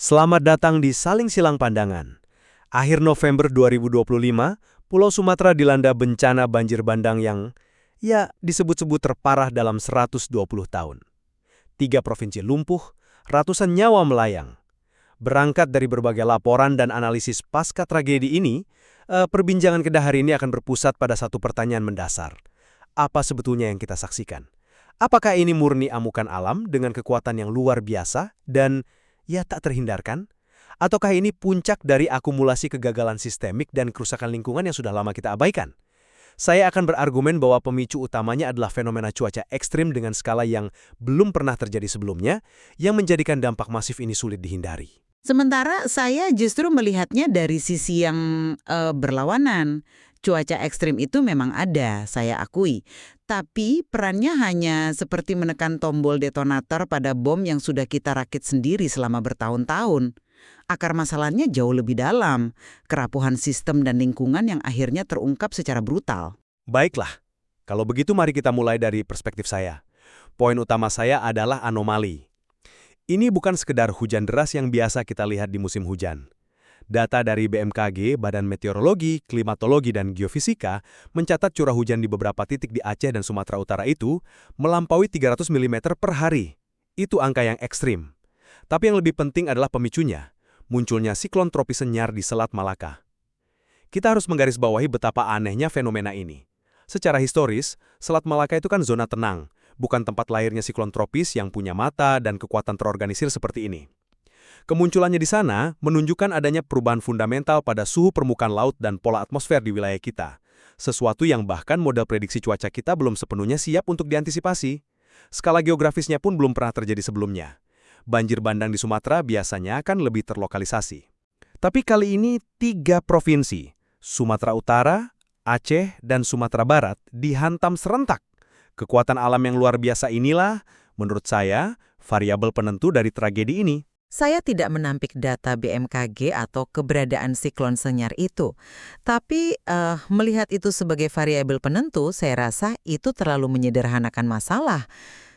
Selamat datang di Saling Silang Pandangan. Akhir November 2025, Pulau Sumatera dilanda bencana banjir bandang yang, disebut-sebut terparah dalam 120 tahun. 3 provinsi lumpuh, ratusan nyawa melayang. Berangkat dari berbagai laporan dan analisis pasca tragedi ini, perbincangan kita hari ini akan berpusat pada satu pertanyaan mendasar. Apa sebetulnya yang kita saksikan? Apakah ini murni amukan alam dengan kekuatan yang luar biasa dan tak terhindarkan? Ataukah ini puncak dari akumulasi kegagalan sistemik dan kerusakan lingkungan yang sudah lama kita abaikan? Saya akan berargumen bahwa pemicu utamanya adalah fenomena cuaca ekstrim dengan skala yang belum pernah terjadi sebelumnya, yang menjadikan dampak masif ini sulit dihindari. Sementara saya justru melihatnya dari sisi yang berlawanan. Cuaca ekstrim itu memang ada, saya akui. Tapi perannya hanya seperti menekan tombol detonator pada bom yang sudah kita rakit sendiri selama bertahun-tahun. Akar masalahnya jauh lebih dalam, kerapuhan sistem dan lingkungan yang akhirnya terungkap secara brutal. Baiklah, kalau begitu mari kita mulai dari perspektif saya. Poin utama saya adalah anomali. Ini bukan sekedar hujan deras yang biasa kita lihat di musim hujan. Data dari BMKG, Badan Meteorologi, Klimatologi, dan Geofisika mencatat curah hujan di beberapa titik di Aceh dan Sumatera Utara itu melampaui 300 mm per hari. Itu angka yang ekstrim. Tapi yang lebih penting adalah pemicunya, munculnya siklon tropis senyar di Selat Malaka. Kita harus menggarisbawahi betapa anehnya fenomena ini. Secara historis, Selat Malaka itu kan zona tenang, bukan tempat lahirnya siklon tropis yang punya mata dan kekuatan terorganisir seperti ini. Kemunculannya di sana menunjukkan adanya perubahan fundamental pada suhu permukaan laut dan pola atmosfer di wilayah kita. Sesuatu yang bahkan model prediksi cuaca kita belum sepenuhnya siap untuk diantisipasi. Skala geografisnya pun belum pernah terjadi sebelumnya. Banjir bandang di Sumatera biasanya akan lebih terlokalisasi. Tapi kali ini 3 provinsi, Sumatera Utara, Aceh, dan Sumatera Barat, dihantam serentak. Kekuatan alam yang luar biasa inilah, menurut saya, variabel penentu dari tragedi ini. Saya tidak menampik data BMKG atau keberadaan siklon senyar itu. Tapi melihat itu sebagai variabel penentu, saya rasa itu terlalu menyederhanakan masalah.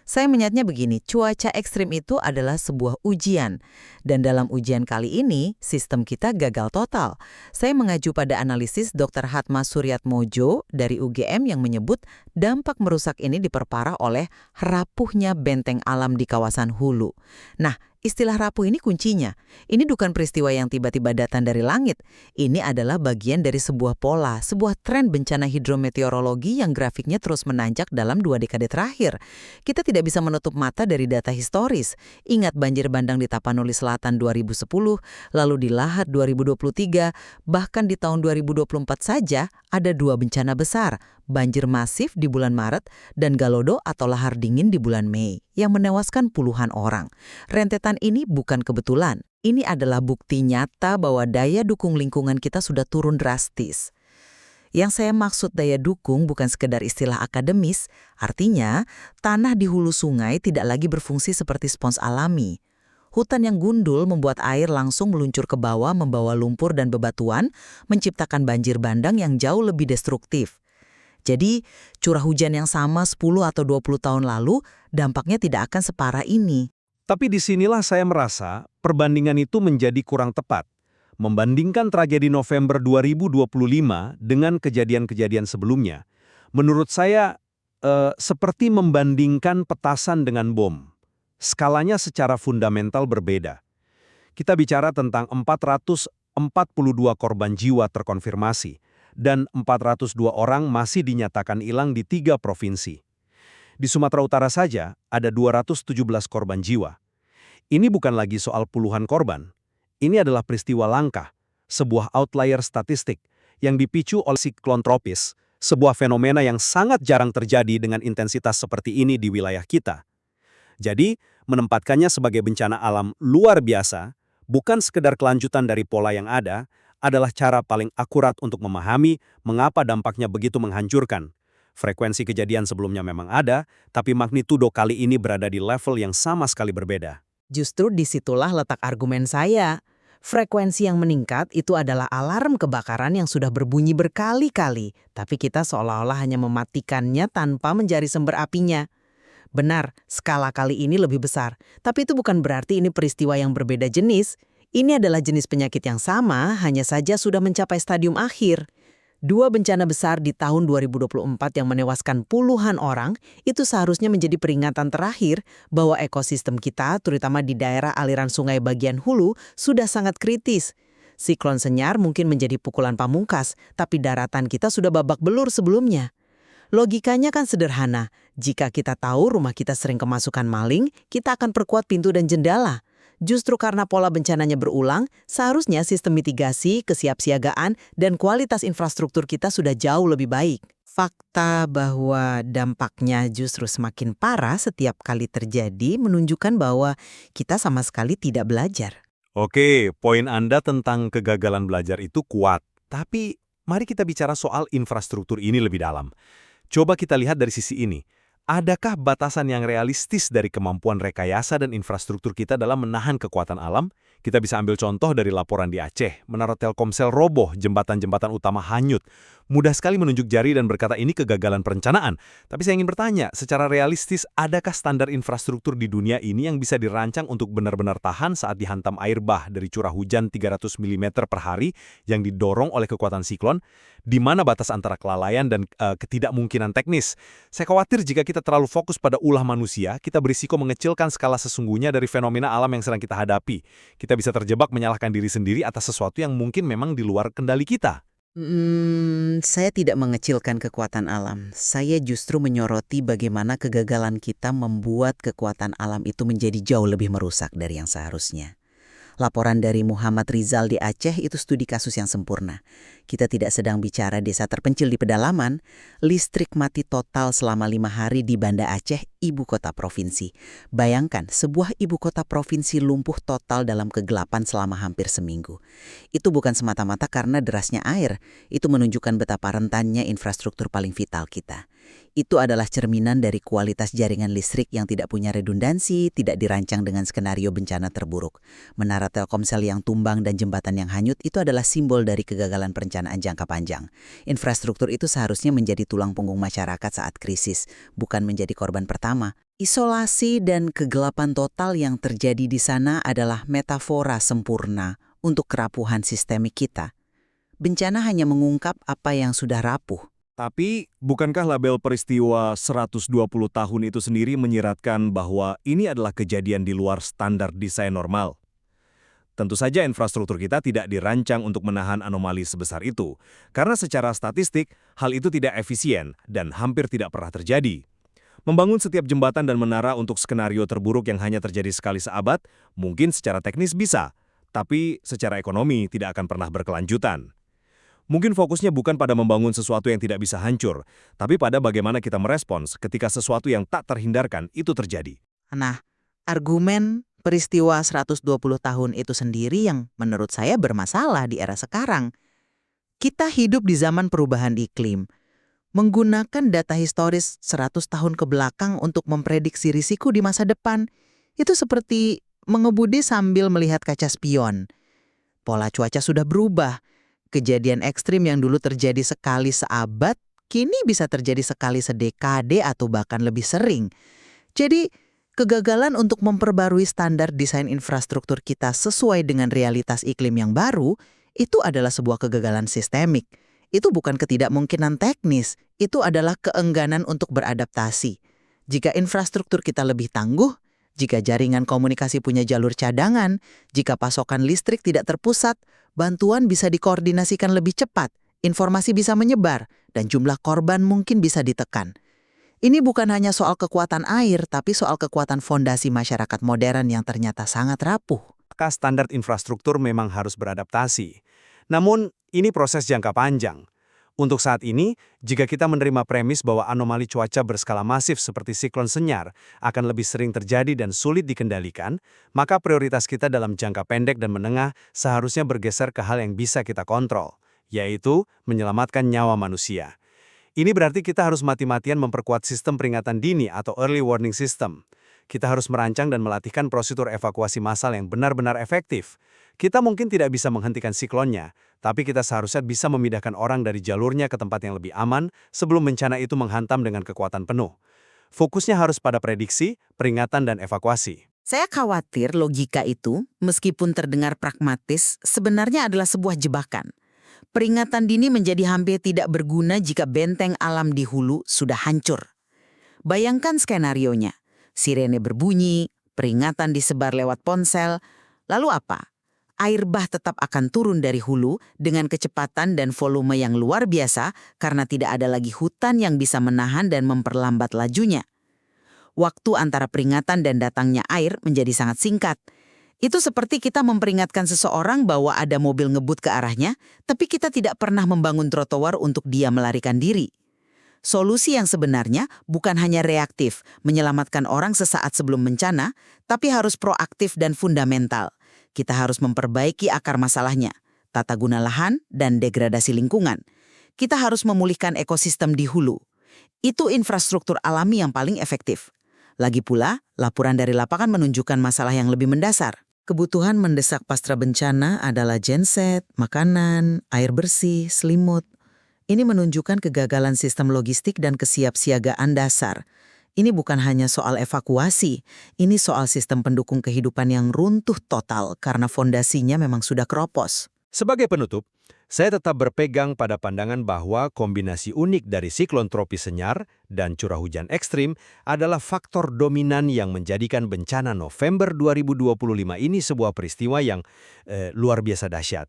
Saya melihatnya begini, cuaca ekstrim itu adalah sebuah ujian. Dan dalam ujian kali ini, sistem kita gagal total. Saya mengacu pada analisis Dr. Hatma Suryatmojo dari UGM yang menyebut dampak merusak ini diperparah oleh rapuhnya benteng alam di kawasan hulu. Nah, istilah rapuh ini kuncinya. Ini bukan peristiwa yang tiba-tiba datang dari langit. Ini adalah bagian dari sebuah pola, sebuah tren bencana hidrometeorologi yang grafiknya terus menanjak dalam 2 dekade terakhir. Kita tidak bisa menutup mata dari data historis. Ingat banjir bandang di Tapanuli Selatan 2010, lalu di Lahat 2023, bahkan di tahun 2024 saja ada 2 bencana besar. Banjir masif di bulan Maret dan Galodo atau lahar dingin di bulan Mei yang menewaskan puluhan orang. Rentetan ini bukan kebetulan. Ini adalah bukti nyata bahwa daya dukung lingkungan kita sudah turun drastis. Yang saya maksud daya dukung bukan sekedar istilah akademis, artinya tanah di hulu sungai tidak lagi berfungsi seperti spons alami. Hutan yang gundul membuat air langsung meluncur ke bawah membawa lumpur dan bebatuan, menciptakan banjir bandang yang jauh lebih destruktif. Jadi, curah hujan yang sama 10 atau 20 tahun lalu, dampaknya tidak akan separah ini. Tapi disinilah saya merasa perbandingan itu menjadi kurang tepat. Membandingkan tragedi November 2025 dengan kejadian-kejadian sebelumnya, menurut saya seperti membandingkan petasan dengan bom. Skalanya secara fundamental berbeda. Kita bicara tentang 442 korban jiwa terkonfirmasi, dan 402 orang masih dinyatakan hilang di 3 provinsi. Di Sumatera Utara saja ada 217 korban jiwa. Ini bukan lagi soal puluhan korban. Ini adalah peristiwa langka, sebuah outlier statistik yang dipicu oleh siklon tropis, sebuah fenomena yang sangat jarang terjadi dengan intensitas seperti ini di wilayah kita. Jadi, menempatkannya sebagai bencana alam luar biasa, bukan sekedar kelanjutan dari pola yang ada, adalah cara paling akurat untuk memahami mengapa dampaknya begitu menghancurkan. Frekuensi kejadian sebelumnya memang ada, tapi magnitudo kali ini berada di level yang sama sekali berbeda. Justru disitulah letak argumen saya. Frekuensi yang meningkat itu adalah alarm kebakaran yang sudah berbunyi berkali-kali, tapi kita seolah-olah hanya mematikannya tanpa mencari sumber apinya. Benar, skala kali ini lebih besar, tapi itu bukan berarti ini peristiwa yang berbeda jenis. Ini adalah jenis penyakit yang sama, hanya saja sudah mencapai stadium akhir. Dua bencana besar di tahun 2024 yang menewaskan puluhan orang itu seharusnya menjadi peringatan terakhir bahwa ekosistem kita, terutama di daerah aliran sungai bagian hulu, sudah sangat kritis. Siklon Senyar mungkin menjadi pukulan pamungkas, tapi daratan kita sudah babak belur sebelumnya. Logikanya kan sederhana, jika kita tahu rumah kita sering kemasukan maling, kita akan perkuat pintu dan jendela. Justru karena pola bencananya berulang, seharusnya sistem mitigasi, kesiapsiagaan, dan kualitas infrastruktur kita sudah jauh lebih baik. Fakta bahwa dampaknya justru semakin parah setiap kali terjadi menunjukkan bahwa kita sama sekali tidak belajar. Oke, poin Anda tentang kegagalan belajar itu kuat. Tapi, mari kita bicara soal infrastruktur ini lebih dalam. Coba kita lihat dari sisi ini. Adakah batasan yang realistis dari kemampuan rekayasa dan infrastruktur kita dalam menahan kekuatan alam? Kita bisa ambil contoh dari laporan di Aceh, menara Telkomsel roboh, jembatan-jembatan utama hanyut. Mudah sekali menunjuk jari dan berkata ini kegagalan perencanaan. Tapi saya ingin bertanya, secara realistis, adakah standar infrastruktur di dunia ini yang bisa dirancang untuk benar-benar tahan saat dihantam air bah dari curah hujan 300 mm per hari yang didorong oleh kekuatan siklon? Di mana batas antara kelalaian dan ketidakmungkinan teknis? Saya khawatir jika kita terlalu fokus pada ulah manusia, kita berisiko mengecilkan skala sesungguhnya dari fenomena alam yang sedang kita hadapi. Kita bisa terjebak menyalahkan diri sendiri atas sesuatu yang mungkin memang di luar kendali kita. Saya tidak mengecilkan kekuatan alam. Saya justru menyoroti bagaimana kegagalan kita membuat kekuatan alam itu menjadi jauh lebih merusak dari yang seharusnya. Laporan dari Muhammad Rizal di Aceh itu studi kasus yang sempurna. Kita tidak sedang bicara desa terpencil di pedalaman. Listrik mati total selama 5 hari di Banda Aceh, ibu kota provinsi. Bayangkan, sebuah ibu kota provinsi lumpuh total dalam kegelapan selama hampir seminggu. Itu bukan semata-mata karena derasnya air. Itu menunjukkan betapa rentannya infrastruktur paling vital kita. Itu adalah cerminan dari kualitas jaringan listrik yang tidak punya redundansi, tidak dirancang dengan skenario bencana terburuk. Menara Telkomsel yang tumbang dan jembatan yang hanyut itu adalah simbol dari kegagalan perencanaan jangka panjang. Infrastruktur itu seharusnya menjadi tulang punggung masyarakat saat krisis, bukan menjadi korban pertama. Isolasi dan kegelapan total yang terjadi di sana adalah metafora sempurna untuk kerapuhan sistemik kita. Bencana hanya mengungkap apa yang sudah rapuh. Tapi, bukankah label peristiwa 120 tahun itu sendiri menyiratkan bahwa ini adalah kejadian di luar standar desain normal? Tentu saja infrastruktur kita tidak dirancang untuk menahan anomali sebesar itu, karena secara statistik, hal itu tidak efisien dan hampir tidak pernah terjadi. Membangun setiap jembatan dan menara untuk skenario terburuk yang hanya terjadi sekali seabad, mungkin secara teknis bisa, tapi secara ekonomi tidak akan pernah berkelanjutan. Mungkin fokusnya bukan pada membangun sesuatu yang tidak bisa hancur, tapi pada bagaimana kita merespons ketika sesuatu yang tak terhindarkan itu terjadi. Nah, argumen peristiwa 120 tahun itu sendiri yang menurut saya bermasalah di era sekarang. Kita hidup di zaman perubahan iklim. Menggunakan data historis 100 tahun ke belakang untuk memprediksi risiko di masa depan, itu seperti mengemudi sambil melihat kaca spion. Pola cuaca sudah berubah. Kejadian ekstrim yang dulu terjadi sekali seabad, kini bisa terjadi sekali sedekade atau bahkan lebih sering. Jadi, kegagalan untuk memperbarui standar desain infrastruktur kita sesuai dengan realitas iklim yang baru, itu adalah sebuah kegagalan sistemik. Itu bukan ketidakmungkinan teknis, itu adalah keengganan untuk beradaptasi. Jika infrastruktur kita lebih tangguh, jika jaringan komunikasi punya jalur cadangan, jika pasokan listrik tidak terpusat, bantuan bisa dikoordinasikan lebih cepat, informasi bisa menyebar, dan jumlah korban mungkin bisa ditekan. Ini bukan hanya soal kekuatan air, tapi soal kekuatan fondasi masyarakat modern yang ternyata sangat rapuh. Maka standar infrastruktur memang harus beradaptasi. Namun, ini proses jangka panjang. Untuk saat ini, jika kita menerima premis bahwa anomali cuaca berskala masif seperti siklon Senyar akan lebih sering terjadi dan sulit dikendalikan, maka prioritas kita dalam jangka pendek dan menengah seharusnya bergeser ke hal yang bisa kita kontrol, yaitu menyelamatkan nyawa manusia. Ini berarti kita harus mati-matian memperkuat sistem peringatan dini atau early warning system. Kita harus merancang dan melatihkan prosedur evakuasi massal yang benar-benar efektif. Kita mungkin tidak bisa menghentikan siklonnya, tapi kita seharusnya bisa memindahkan orang dari jalurnya ke tempat yang lebih aman sebelum bencana itu menghantam dengan kekuatan penuh. Fokusnya harus pada prediksi, peringatan, dan evakuasi. Saya khawatir logika itu, meskipun terdengar pragmatis, sebenarnya adalah sebuah jebakan. Peringatan dini menjadi hampir tidak berguna jika benteng alam di hulu sudah hancur. Bayangkan skenarionya. Sirene berbunyi, peringatan disebar lewat ponsel. Lalu apa? Air bah tetap akan turun dari hulu dengan kecepatan dan volume yang luar biasa karena tidak ada lagi hutan yang bisa menahan dan memperlambat lajunya. Waktu antara peringatan dan datangnya air menjadi sangat singkat. Itu seperti kita memperingatkan seseorang bahwa ada mobil ngebut ke arahnya, tapi kita tidak pernah membangun trotoar untuk dia melarikan diri. Solusi yang sebenarnya bukan hanya reaktif, menyelamatkan orang sesaat sebelum bencana, tapi harus proaktif dan fundamental. Kita harus memperbaiki akar masalahnya, tata guna lahan dan degradasi lingkungan. Kita harus memulihkan ekosistem di hulu. Itu infrastruktur alami yang paling efektif. Lagi pula, laporan dari lapangan menunjukkan masalah yang lebih mendasar. Kebutuhan mendesak pasca bencana adalah genset, makanan, air bersih, selimut. Ini menunjukkan kegagalan sistem logistik dan kesiapsiagaan dasar. Ini bukan hanya soal evakuasi, ini soal sistem pendukung kehidupan yang runtuh total karena fondasinya memang sudah keropos. Sebagai penutup, saya tetap berpegang pada pandangan bahwa kombinasi unik dari siklon tropis senyar dan curah hujan ekstrim adalah faktor dominan yang menjadikan bencana November 2025 ini sebuah peristiwa yang luar biasa dahsyat.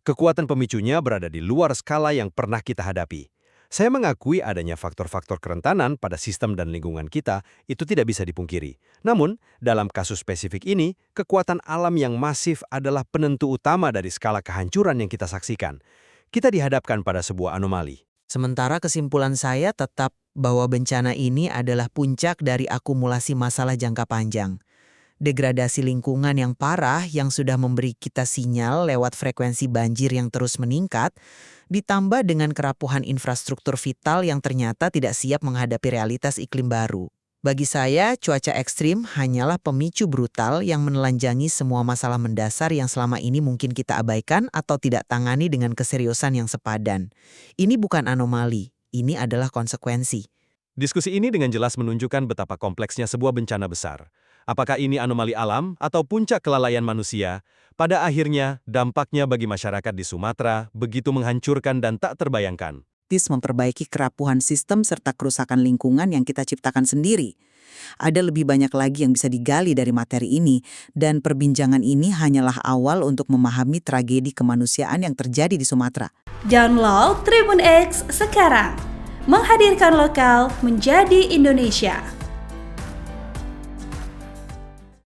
Kekuatan pemicunya berada di luar skala yang pernah kita hadapi. Saya mengakui adanya faktor-faktor kerentanan pada sistem dan lingkungan kita itu tidak bisa dipungkiri. Namun, dalam kasus spesifik ini, kekuatan alam yang masif adalah penentu utama dari skala kehancuran yang kita saksikan. Kita dihadapkan pada sebuah anomali. Sementara kesimpulan saya tetap bahwa bencana ini adalah puncak dari akumulasi masalah jangka panjang. Degradasi lingkungan yang parah yang sudah memberi kita sinyal lewat frekuensi banjir yang terus meningkat, ditambah dengan kerapuhan infrastruktur vital yang ternyata tidak siap menghadapi realitas iklim baru. Bagi saya, cuaca ekstrim hanyalah pemicu brutal yang menelanjangi semua masalah mendasar yang selama ini mungkin kita abaikan atau tidak tangani dengan keseriusan yang sepadan. Ini bukan anomali, ini adalah konsekuensi. Diskusi ini dengan jelas menunjukkan betapa kompleksnya sebuah bencana besar. Apakah ini anomali alam atau puncak kelalaian manusia? Pada akhirnya, dampaknya bagi masyarakat di Sumatera begitu menghancurkan dan tak terbayangkan. Memperbaiki kerapuhan sistem serta kerusakan lingkungan yang kita ciptakan sendiri. Ada lebih banyak lagi yang bisa digali dari materi ini, dan perbincangan ini hanyalah awal untuk memahami tragedi kemanusiaan yang terjadi di Sumatera. Download Tribun X sekarang, menghadirkan lokal menjadi Indonesia.